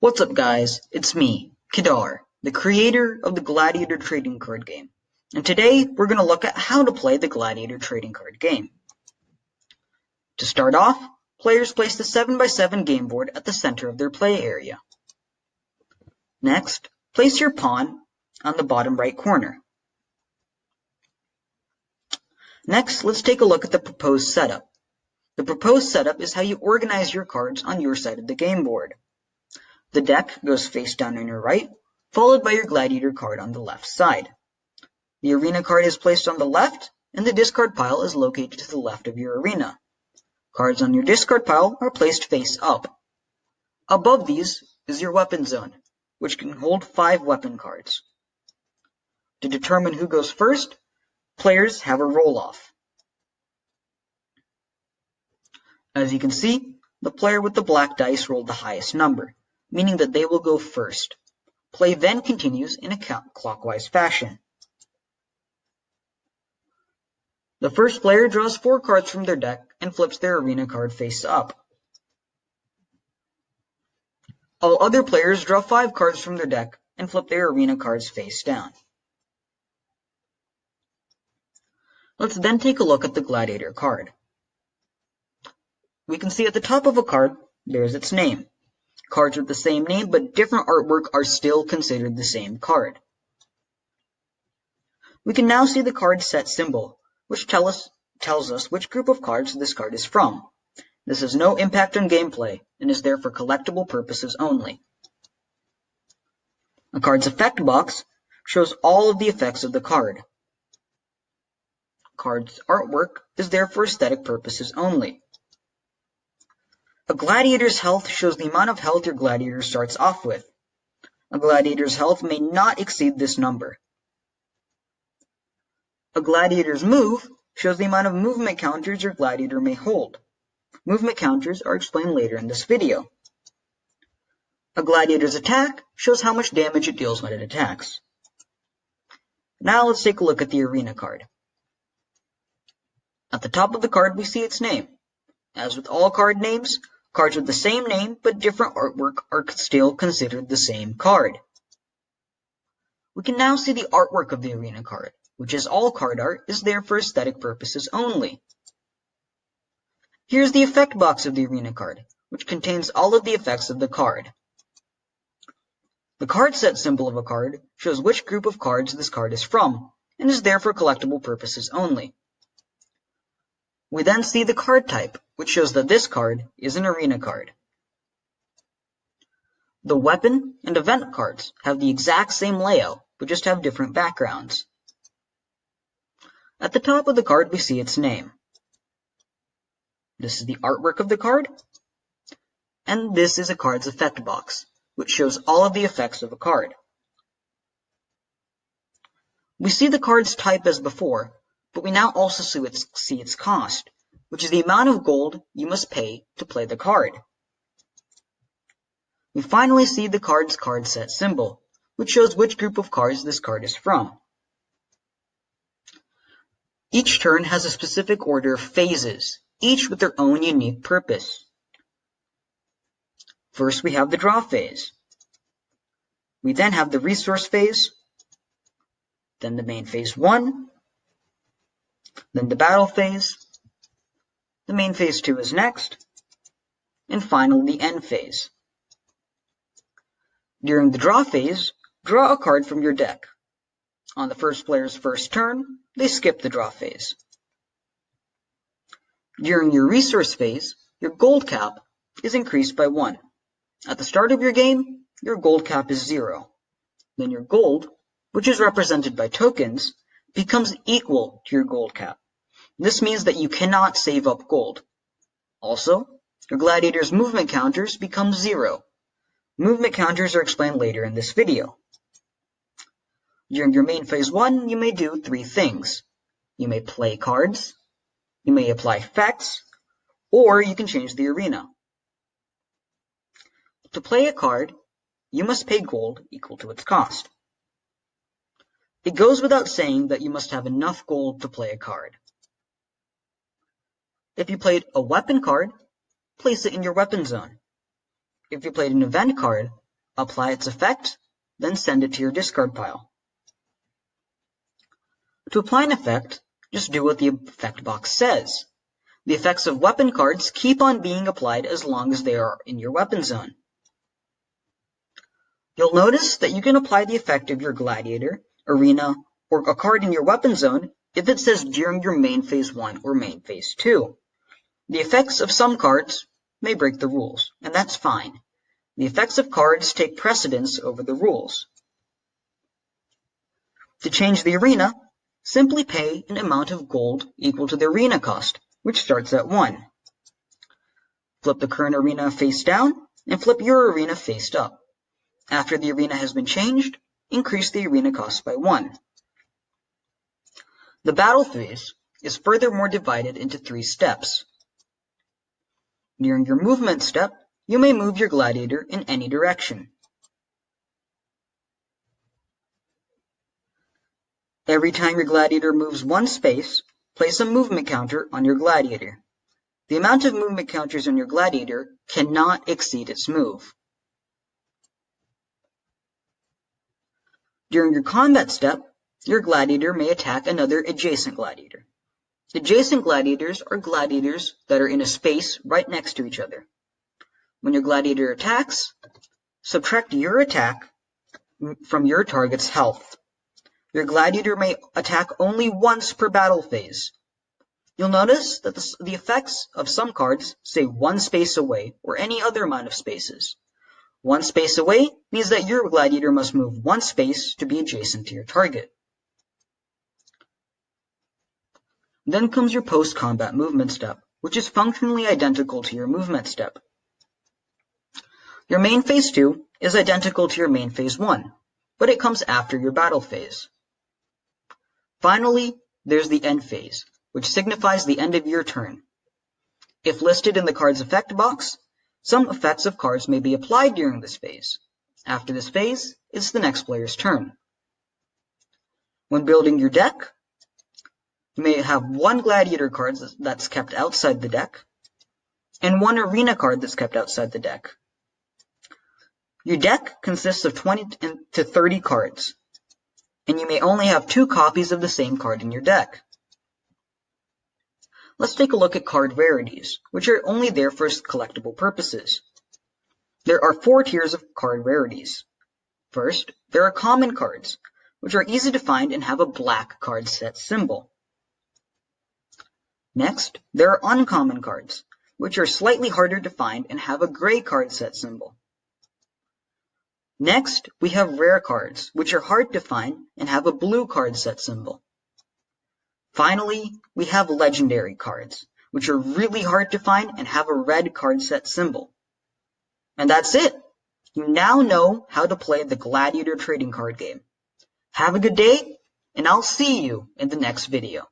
What's up guys, it's me, Kedar, the creator of the Gladiator trading card game. And today we're going to look at how to play the Gladiator trading card game. To start off, players place the 7x7 game board at the center of their play area. Next, place your pawn on the bottom right corner. Next, let's take a look at the proposed setup. The proposed setup is how you organize your cards on your side of the game board. The deck goes face down on your right, followed by your Gladiator card on the left side. The arena card is placed on the left, and the discard pile is located to the left of your arena. Cards on your discard pile are placed face up. Above these is your weapon zone, which can hold 5 weapon cards. To determine who goes first, players have a roll-off. As you can see, the player with the black dice rolled the highest number, meaning that they will go first. Play then continues in a clockwise fashion. The first player draws 4 cards from their deck and flips their arena card face up. All other players draw 5 cards from their deck and flip their arena cards face down. Let's then take a look at the Gladiator card. We can see at the top of a card, there's its name. Cards with the same name but different artwork are still considered the same card. We can now see the card set symbol, which tells us which group of cards this card is from. This has no impact on gameplay and is there for collectible purposes only. A card's effect box shows all of the effects of the card. Card's artwork is there for aesthetic purposes only. A gladiator's health shows the amount of health your gladiator starts off with. A gladiator's health may not exceed this number. A gladiator's move shows the amount of movement counters your gladiator may hold. Movement counters are explained later in this video. A gladiator's attack shows how much damage it deals when it attacks. Now let's take a look at the arena card. At the top of the card we see its name. As with all card names, cards with the same name but different artwork are still considered the same card. We can now see the artwork of the arena card, which as all card art is there for aesthetic purposes only. Here's the effect box of the arena card, which contains all of the effects of the card. The card set symbol of a card shows which group of cards this card is from, and is there for collectible purposes only. We then see the card type, which shows that this card is an arena card. The weapon and event cards have the exact same layout, but just have different backgrounds. At the top of the card we see its name. This is the artwork of the card, and this is a card's effect box, which shows all of the effects of a card. We see the card's type as before, but we now also see its cost, which is the amount of gold you must pay to play the card. We finally see the card's card set symbol, which shows which group of cards this card is from. Each turn has a specific order of phases, each with their own unique purpose. First we have the draw phase. We then have the resource phase, then the main phase 1, then the battle phase, the main phase 2 is next, and finally the end phase. During the draw phase, draw a card from your deck. On the first player's first turn, they skip the draw phase. During your resource phase, your gold cap is increased by 1. At the start of your game, your gold cap is 0. Then your gold, which is represented by tokens, becomes equal to your gold cap. This means that you cannot save up gold. Also, your gladiator's movement counters become 0. Movement counters are explained later in this video. During your main phase 1, you may do 3 things. You may play cards, you may apply effects, or you can change the arena. To play a card, you must pay gold equal to its cost. It goes without saying that you must have enough gold to play a card. If you played a weapon card, place it in your weapon zone. If you played an event card, apply its effect, then send it to your discard pile. To apply an effect, just do what the effect box says. The effects of weapon cards keep on being applied as long as they are in your weapon zone. You'll notice that you can apply the effect of your Gladiator, Arena, or a card in your weapon zone if it says during your main phase 1 or main phase 2. The effects of some cards may break the rules, and that's fine. The effects of cards take precedence over the rules. To change the arena, simply pay an amount of gold equal to the arena cost, which starts at 1. Flip the current arena face down, and flip your arena face up. After the arena has been changed, increase the arena cost by 1. The battle phase is furthermore divided into 3 steps. During your movement step, you may move your Gladiator in any direction. Every time your Gladiator moves 1 space, place a movement counter on your Gladiator. The amount of movement counters on your Gladiator cannot exceed its move. During your combat step, your Gladiator may attack another adjacent Gladiator. Adjacent Gladiators are Gladiators that are in a space right next to each other. When your Gladiator attacks, subtract your attack from your target's health. Your Gladiator may attack only once per battle phase. You'll notice that the effects of some cards say 1 space away or any other amount of spaces. 1 space away means that your Gladiator must move 1 space to be adjacent to your target. Then comes your post-combat movement step, which is functionally identical to your movement step. Your main phase 2 is identical to your main phase 1, but it comes after your battle phase. Finally, there's the end phase, which signifies the end of your turn. If listed in the card's effect box, some effects of cards may be applied during this phase. After this phase, it's the next player's turn. When building your deck, you may have 1 Gladiator card that's kept outside the deck, and 1 Arena card that's kept outside the deck. Your deck consists of 20 to 30 cards, and you may only have 2 copies of the same card in your deck. Let's take a look at card rarities, which are only there for collectible purposes. There are 4 tiers of card rarities. First, there are common cards, which are easy to find and have a black card set symbol. Next, there are uncommon cards, which are slightly harder to find and have a gray card set symbol. Next, we have rare cards, which are hard to find and have a blue card set symbol. Finally, we have legendary cards, which are really hard to find and have a red card set symbol. And that's it! You now know how to play the Gladiator trading card game. Have a good day, and I'll see you in the next video.